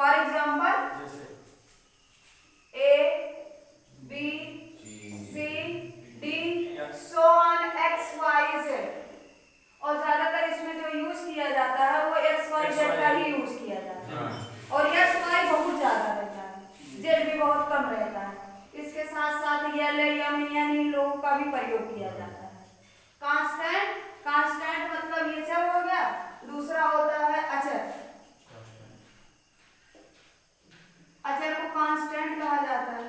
For example A B C D so on X Y Z. और ज्यादातर इसमें जो यूज किया जाता है वो एक्स वाई जेड का ही यूज किया जाता है। और एक्स वाई बहुत ज्यादा रहता है, जेड भी बहुत कम रहता है। इसके साथ साथ एल एम एन इन लोगों का भी प्रयोग किया जाता है। कांस्टेंट, कांस्टेंट मतलब ये चर हो गया। दूसरा होता है अचर। अचर को कांस्टेंट कहा जाता है।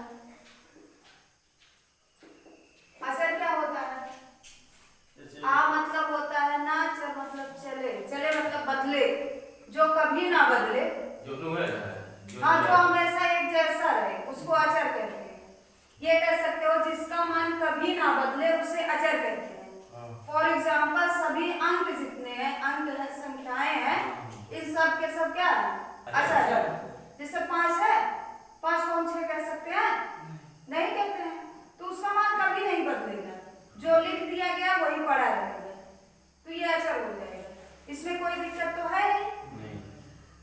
अचर क्या होता है? आ मतलब होता है ना, चल मतलब चले, चले मतलब बदले, जो कभी ना बदले, हाँ जो हमेशा एक जैसा रहे उसको अचर कहते हैं। ये कह सकते हो जिसका मान कभी ना बदले उसे अचर कहते हैं। फॉर एग्जाम्पल सभी अंक जितने हैं, अंक है, संख्याएं हैं, इस सब के सब क्या है? अचर। जैसे 5 है, 5 को हम 6 कह सकते हैं? नहीं कहते हैं। तो उसका मान कभी नहीं बदलेगा, जो लिख दिया गया वही पड़ा रहेगा, तो ये अचर हो जाएगा। इसमें कोई दिक्कत तो है नहीं।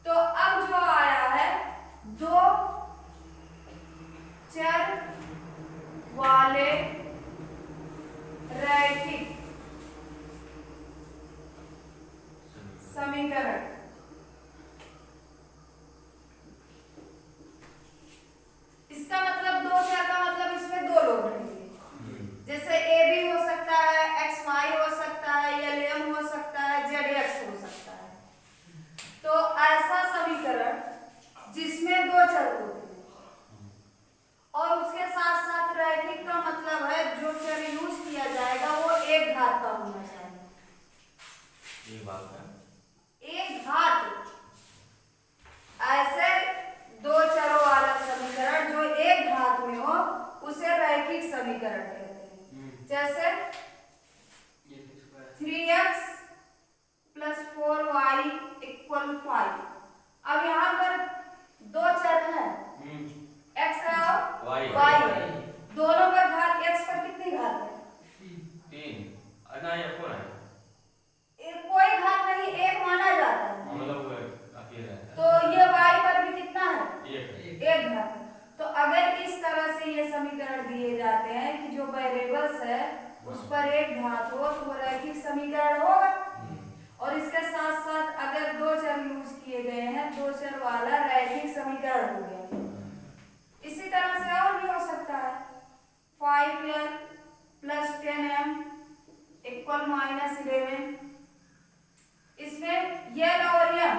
तो अब जो आया है दो चर वाले रैखिक समीकरण। इसका मतलब दो चर का मतलब इसमें दो लोग रहेंगे। जैसे ए बी हो सकता है, एक्स वाई हो सकता है, एल एम हो सकता है, जेड एक्स हो सकता है। तो ऐसा समीकरण जिसमें दो चर होते हैं और उसके साथ साथ रैखिक का मतलब है जो चर यूज किया जाएगा वो एक घात का होना चाहिए। एक घात। ऐसे दो चरों वाला समीकरण जो एक घात में हो उसे रैखिक समीकरण कहते हैं। जैसे 3x + 4y = 5। अब यहाँ पर दो चर हैं, x है और y है। दोनों पर घात, x पर कितनी घात है? 3। कोई घात नहीं, एक माना जाता है। तो ये y पर भी कितना है? एक घात। तो अगर इस तरह से ये समीकरण दिए जाते हैं कि जो वेरिएबल्स है उस पर एक घात हो तो वो रैखिक समीकरण होगा। और इसके साथ साथ अगर दो चर यूज किए गए हैं, दो चर वाला रैखिक समीकरण हो गया। इसी तरह से और भी हो सकता है 5l + 10m = -11। इसमें यल और यम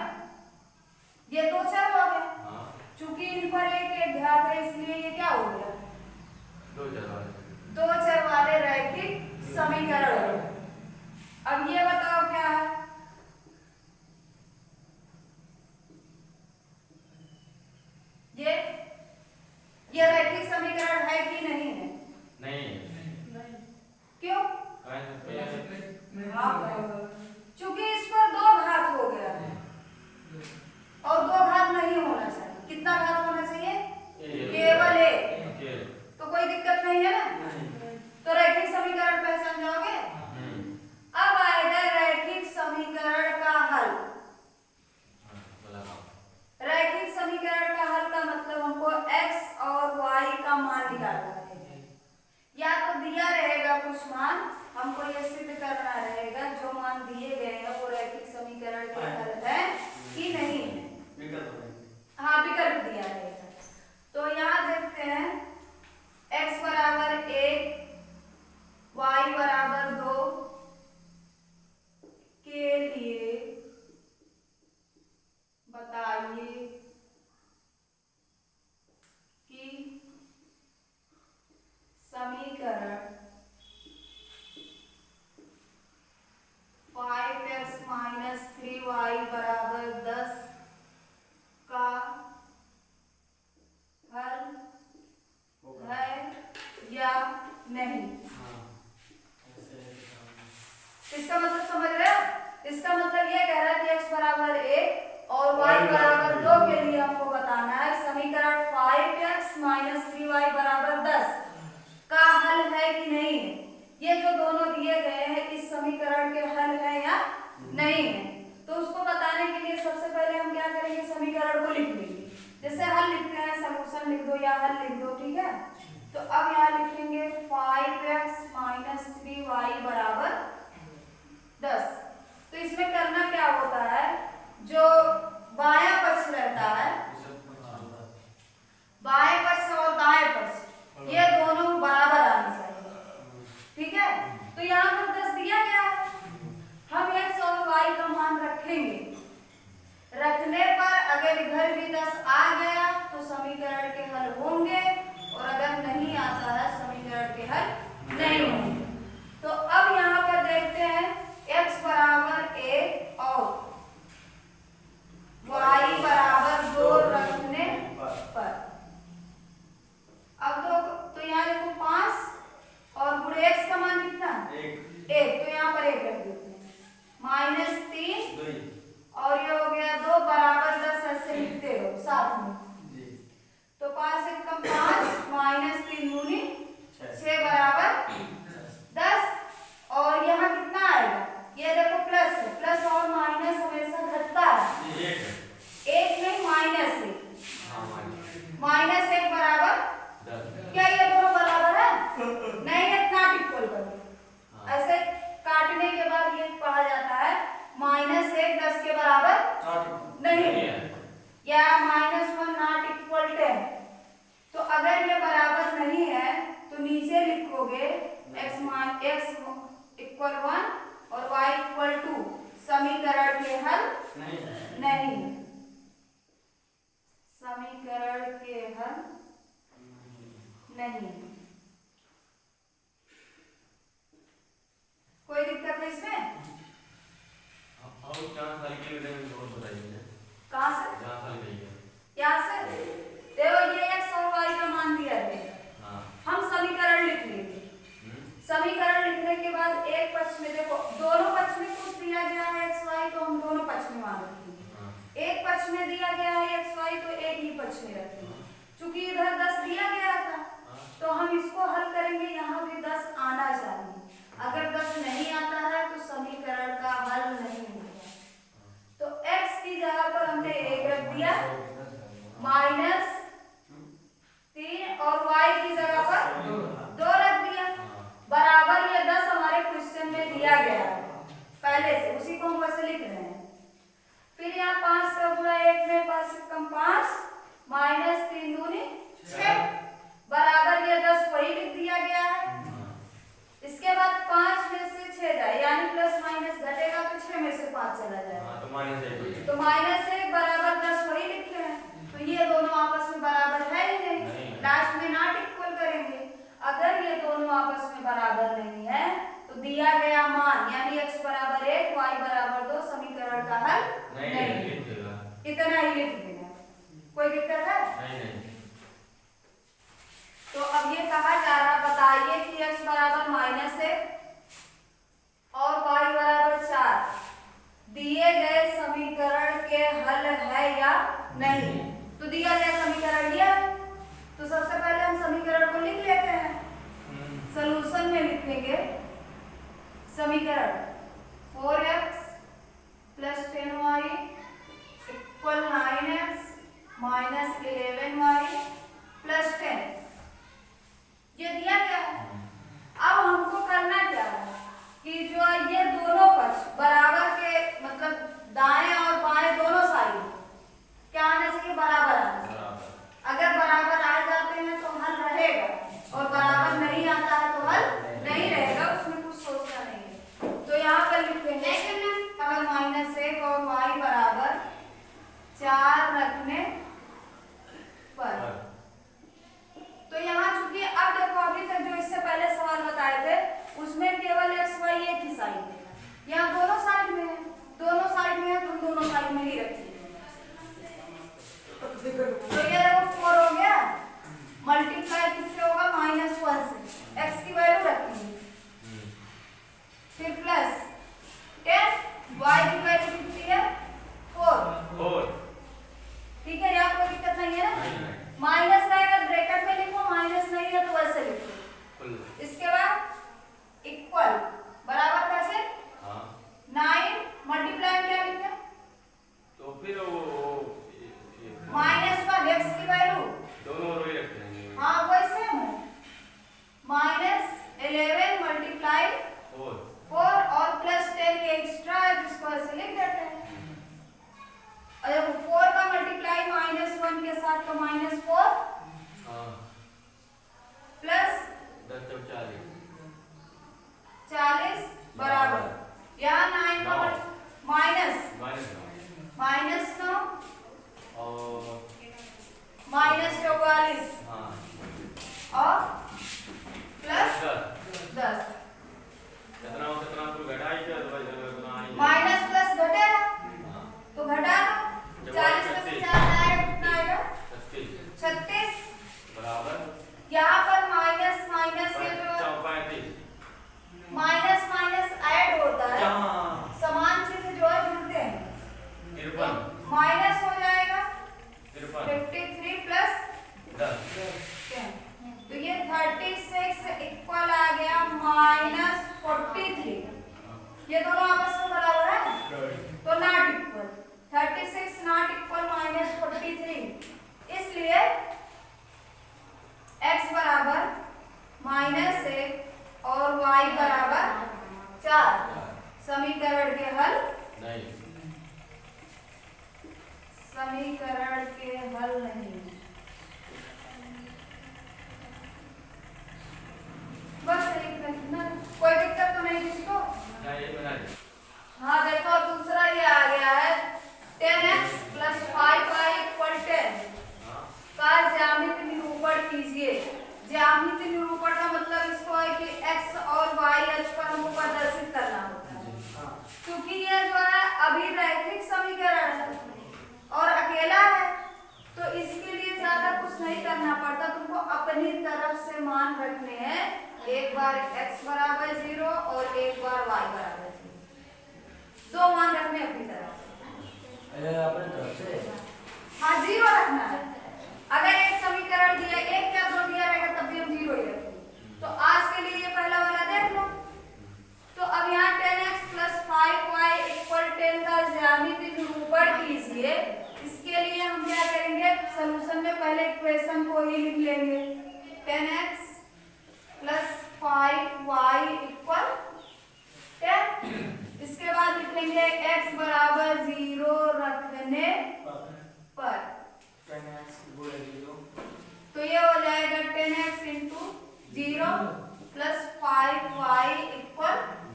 ये दो चर हो गए। चूंकि इन पर एक घात है इसलिए ये क्या हो गया? दो चर वाले रैखिक समीकरण हो गए। अब ये बताओ क्या है? ये रैखिक समीकरण है कि नहीं है? नहीं। क्यों? चूंकि इस पर दो घात हो गया है और दो घात नहीं होना चाहिए। कितना घात होना चाहिए? केवल एक। तो कोई दिक्कत नहीं है ना? तो रैखिक समीकरण पहचान जाओगे। अब आएगा रैखिक समीकरण का हल। रैखिक समीकरण का हल का मतलब हमको x और y का मान निकालना है। या तो दिया रहेगा कुछ मान, हमको ये सिद्ध करना रहेगा जो मान दिए गए हैं वो रैखिक समीकरण के हल है कि नहीं है। हाँ विकल्प दिया है। दो या हल लिख दो, ठीक है। तो अब यहाँ लिखेंगे 5x माइनस 3y बराबर 10। तो इसमें करना क्या होता है, जो बायां पक्ष रहता है, बाएं पक्ष और दाएं पक्ष ये दोनों बराबर आने चाहिए, ठीक है। तो यहाँ पर 10 दिया गया है, हम x और y का मान रखेंगे। रखने पर अगर इधर भी 10 आ गया तो समीकरण के हल होंगे, और अगर नहीं आता है समीकरण के हल नहीं होंगे। तो अब यहाँ पर देखते हैं x बराबर 1 और y बराबर 2 रखने पर, अब तो यहाँ देखो 5 और गुणे x का मान कितना 1, तो यहाँ पर 1 रख देते हैं, माइनस 3 और ये हो गया 2 बराबर 10, ऐसे लिखते हो साथ में। तो 5 से कम 5 माइनस 3 दूनी 6 बराबर 10, और यहाँ कितना आएगा, ये देखो प्लस है, प्लस और माइनस हमेशा घटता है, 1 नहीं माइनस 1, माइनस 1 बराबर, क्या ये दोनों बराबर है, नहीं है, नॉट इक्वल करो। ऐसे काटने के बाद ये पढ़ा जाता है माइनस 1 10 के बराबर नहीं है, या -1 नॉट इक्वल 10। तो अगर ये बराबर नहीं है तो नीचे लिखोगे x इक्वल 1 और y इक्वल 2, समीकरण के हल नहीं, समीकरण के हल नहीं। कोई दिक्कत है इसमें? कहाँ से? यहाँ से देखो ये x और y का मान दिया है, हम समीकरण लिख लेंगे। समीकरण लिखने के बाद एक पक्ष में देखो, दोनों पक्ष में कुछ दिया गया है x y, तो हम दोनों पक्ष में मान रखेंगे। एक पक्ष में दिया गया है x y तो एक ही पक्ष में रखेंगे। चूंकि इधर 10 दिया गया था तो हम इसको हल करेंगे, यहाँ भी 10 आना चाहिए। अगर 10 नहीं आता है तो समीकरण का हल नहीं होगा। तो x की जगह पर हमने 1 रख दिया, माइनस 3 और y की जगह पर 2 रख दिया, बराबर ये 10 हमारे क्वेश्चन में दिया गया है पहले से, उसी को हम वैसे लिख रहे हैं। फिर यहाँ 5 का गुणा 1 में 5 से कम 5 माइनस 3 दूनी 6 बराबर ये 10 वही लिख दिया गया है। इसके बाद 5 में से 6 जाए, यानी प्लस माइनस घटेगा तो 6 में से 5 चला जाएगा, तो माइनस 1 बराबर 10 वही लिखे हैं। तो ये दोनों आपस में बराबर है ही नहीं, लास्ट में नॉट इक्वल करेंगे। अगर ये दोनों आपस में बराबर नहीं है तो दिया गया मान यानी x बराबर 1 y बराबर 2 समीकरण का हल नहीं, इतना ही लिख देना। कोई दिक्कत है? नहीं। तो अब ये कहा जा रहा, बताइए कि x बराबर -1 और y बराबर 4 दिए गए समीकरण के हल है या नहीं। तो दिया गया समीकरण दिया, तो सबसे पहले हम समीकरण को लिख लेते हैं। सॉल्यूशन में लिखेंगे समीकरण 4x + 10y = 9x - 11y + 10, ये दिया गया है। अब हमको करना क्या है कि जो ये दोनों पक्ष बराबर के, मतलब दाएं और बाएं दोनों साइड क्या आना चाहिए, बराबर आना चाहिए। अगर बराबर आ जाते हैं तो हल रहेगा, और बराबर नहीं आता है तो हल नहीं रहेगा, उसमें कुछ सोचना नहीं है। तो यहाँ पर लिखेंगे अगर -1 और y बराबर 4 रखने पर, तो यहाँ चूंकि अब देखो अभी तक जो इससे पहले सवाल बताए थे उसमें केवल x y एक ही साइड में है, यहाँ दोनों साइड में है, दोनों साइड में है तो दोनों साइड में ही रखेंगे। तो ये देखो 4 हो गया, मल्टीप्लाई किससे होगा, -1 से, x की वैल्यू रखेंगे, फिर प्लस 10 y की वैल्यू कितनी है 4, ठीक है, यहाँ कोई दिक्कत नहीं है ना। माइनस रहेगा ब्रैकेट में लिखो, माइनस नहीं है तो वैसे लिखो। इसके बाद इक्वल बराबर कैसे, 9 मल्टीप्लाई क्या लिखे, तो फिर -1 x की वैल्यू दोनों हल नहीं है। बस एक ना, कोई दिक्कत तो नहीं किसको? हाँ देखो दूसरा ये आ गया है 10x + 5y = 10 का ज्यामितीय निरूपण कीजिए। ज्यामितीय निरूपण का मतलब इसको है कि x और y अक्ष पर हमको प्रदर्शित करना होता है, क्योंकि ये जो है अभी रैखिक समीकरण है और अकेला है, तो इसके लिए ज्यादा कुछ नहीं करना पड़ता, तुमको अपनी तरफ से मान रखने हैं। एक बार x = 0 और एक बार y = 0, दो मान रखने अपनी तरफ से। हाँ 0 रखना है। अगर एक समीकरण दिया, एक क्या दो दिया रहेगा तब भी हम 0 ही रखेंगे। तो आज के लिए ये पहला वाला देख लो। तो अब यहाँ 10x + 5y = 10 का ज्यामितीय निरूपण कीजिए। इसके लिए हम क्या करेंगे, सॉल्यूशन में पहले इक्वेशन को ही लिख लेंगे। 10x + 5y = 10। इसके बाद लिखेंगे x = 0 रखने पर, तो ये हो जाएगा 10x × 0 + 5y =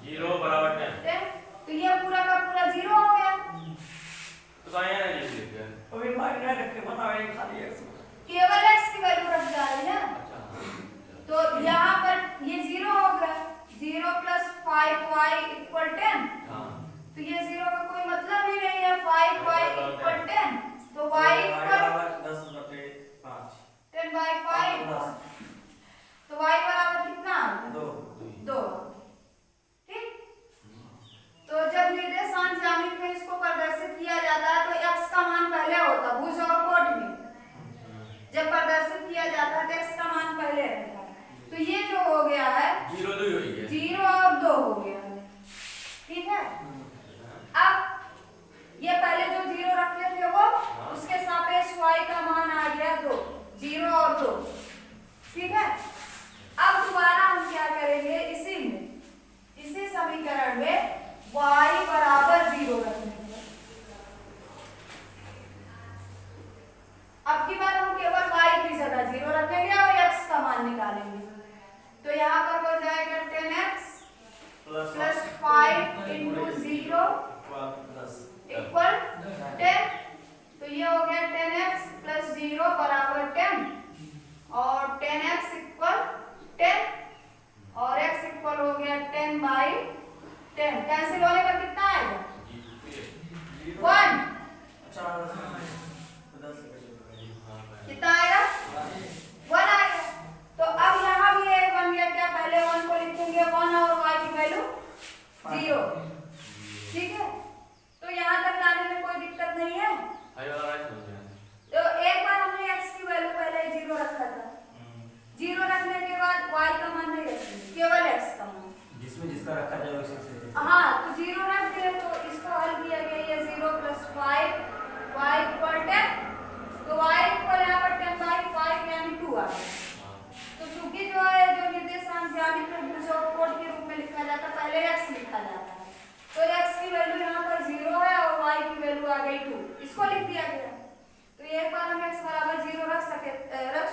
0 = 10। तो ये पूरा का पूरा 0 हो गया। तो कहाँ है ये लिख दिया? अभी माइनस रख के बनावे खाली x, केवल x की वैल्यू रख डाली है। तो यहाँ पर ये 0 हो गया, 0 + 5y = 10। तो ये 0 का कोई मतलब ही नहीं है, 5y = 10, तो y = 10/5 10/5, तो y बराबर कितना? 2। ठीक, तो जब निर्देशांक ज्यामिति में इसको प्रदर्शित किया जाता है तो x का मान पहले होता है, भुज और कोट में जब प्रदर्शित किया जाता है तो x का मान पहले रहता है। तो ये जो हो गया है 0 2 हो गया, 0 और 2 हो गया है। ठीक है, अब ये पहले जो 0 रखे थे वो उसके सापेक्ष y का मान आ गया 2, 0 और 2। ठीक है, अब दोबारा हम क्या करेंगे, इसी समीकरण में y = 0 रखेंगे। अब की बार हम केवल y की जगह 0 रखेंगे और x का मान निकालेंगे। तो यहाँ पर हो जाएगा 10x + 5 × 0 = 10। तो ये हो गया 10x + 0 = 10 और 10x = 10 और x हो गया 10/10। कैंसिल होने पर कितना आएगा? 1। कितना आएगा? 1 आएगा। तो अब यहाँ भी एक बन गया, क्या पहले 1 को लिखेंगे 1 और y की वैल्यू 0। ठीक है, तो यहाँ तक लाने में कोई दिक्कत नहीं है। तो एक बार हमने x की वैल्यू पहले 0 रखा था, 0 रखने के बाद y का मान नहीं रखेंगे, केवल x का मान, जिसका रखा जाए उसी से। हाँ तो 0 रख दिए, तो इसको हल किया गया, ये 0 + 5 y = 10, तो y = यहाँ पर 10/5 यानी 2 आ गया। तो चूंकि जो है जो निर्देशांक ज्यामिति में भुज और कोट के रूप में लिखा जाता है, पहले x लिखा जाता है, तो x की वैल्यू यहाँ पर 0 है और y की वैल्यू आ गई 2, इसको लिख दिया गया। तो एक बार हम x = 0 रख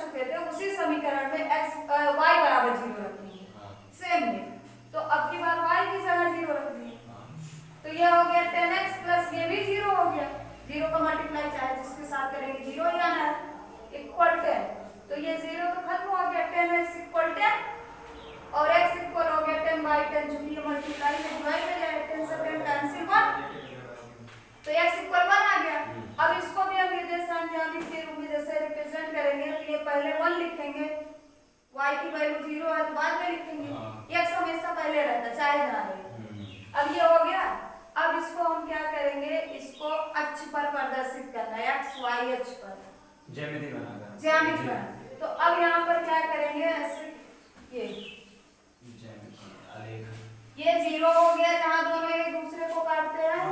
चुके थे, उसी समीकरण में y = 0 रखेंगे सेम में। तो अब की बार y की जगह 0 रख दिए, तो ये हो गया 10x + ये भी 0 हो गया, 0 का मल्टीप्लाई चाहे जिसके साथ करेंगे 0 ही आना है, = 10। तो ये 0 तो खत्म हो गया, 10x = 10 और x हो गया 10/10, चूंकि ये मल्टीप्लाई में डिवाइड हो जाएगा, 10 से 10 कैंसिल 1, तो x = 1 आ गया। अब इसको भी हम निर्देशांक ज्यामिति के रूप में जैसे रिप्रेजेंट करेंगे, तो ये पहले 1 लिखेंगे, y की वैल्यू 0 है तो बाद में लिखेंगे, x हमेशा पहले रहता चाहे ना रहे। अब ये हो गया, अब इसको हम क्या करेंगे, इसको अक्ष पर प्रदर्शित करना है, x y अक्ष पर ज्यामिति बनाकर, ज्यामिति बना। तो अब यहाँ पर क्या करेंगे, ऐसे ये 0 हो गया जहाँ दोनों एक दूसरे को काटते हैं,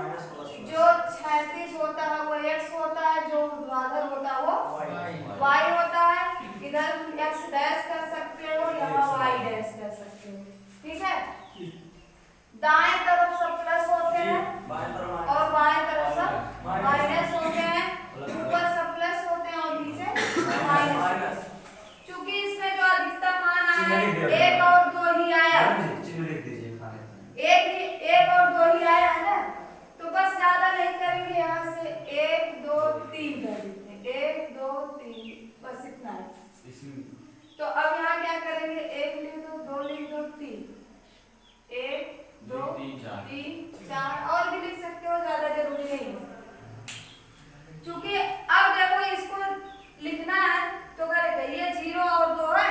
जो क्षैतिज होता है वो x होता है, जो ऊर्ध्वाधर होता है वो y होता है। इधर x डैश कर सकते हो, यहाँ y डैश कर सकते हो। ठीक है, दाएं तरफ सब प्लस होते हैं और बाएं तरफ सब माइनस होते हैं, ऊपर सब प्लस होते हैं और 3 बस इतना है। इसमें तो अब यहाँ क्या करेंगे, 1 लिख दो, 2 लिख दो, 3, 1 2 3 4 और भी लिख सकते हो, ज्यादा जरूरी नहीं है। क्योंकि अब देखो इसको लिखना है तो करेगा, ये 0 और 2 है,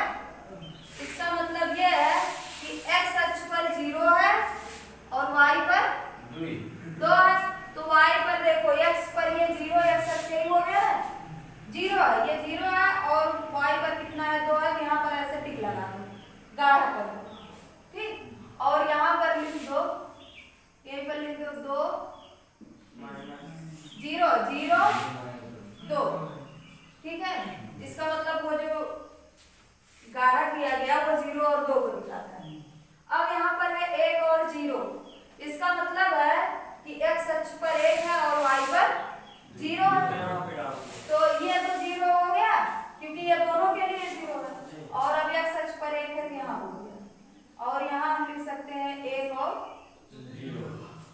इसका मतलब ये है कि x अक्ष पर 0 है और y पर 2 है। तो y पर देखो, x पर ये 0, x अक्ष यही हो गया है, 0 है, ये 0 है और y पर कितना है, 2 है। यहाँ पर ऐसे टिक लगा दो, गाढ़ा कर दो, ठीक। और यहाँ पर लिख दो, यहीं पर लिख दो 2 0 0 2, ठीक है। इसका मतलब वो जो गाढ़ा किया गया वो 0 और 2 को दिखाता है। अब यहाँ पर है 1 और 0, इसका मतलब है कि x अक्ष पर 1 है और y पर 0 है। तो ये तो 0 हो गया क्योंकि ये दोनों के लिए 0 है, और अब x अक्ष पर 1 है तो यहाँ हो गया। और यहाँ हम लिख सकते हैं 1 और 0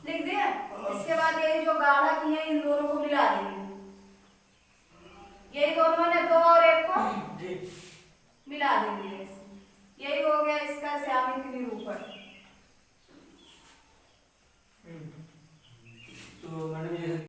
लिख दिया। इसके बाद ये जो गाढ़ा किए इन दोनों को मिला देंगे, यही दोनों ने 2 और 1 को मिला देंगे, यही हो गया इसका ज्यामितीय निरूपण।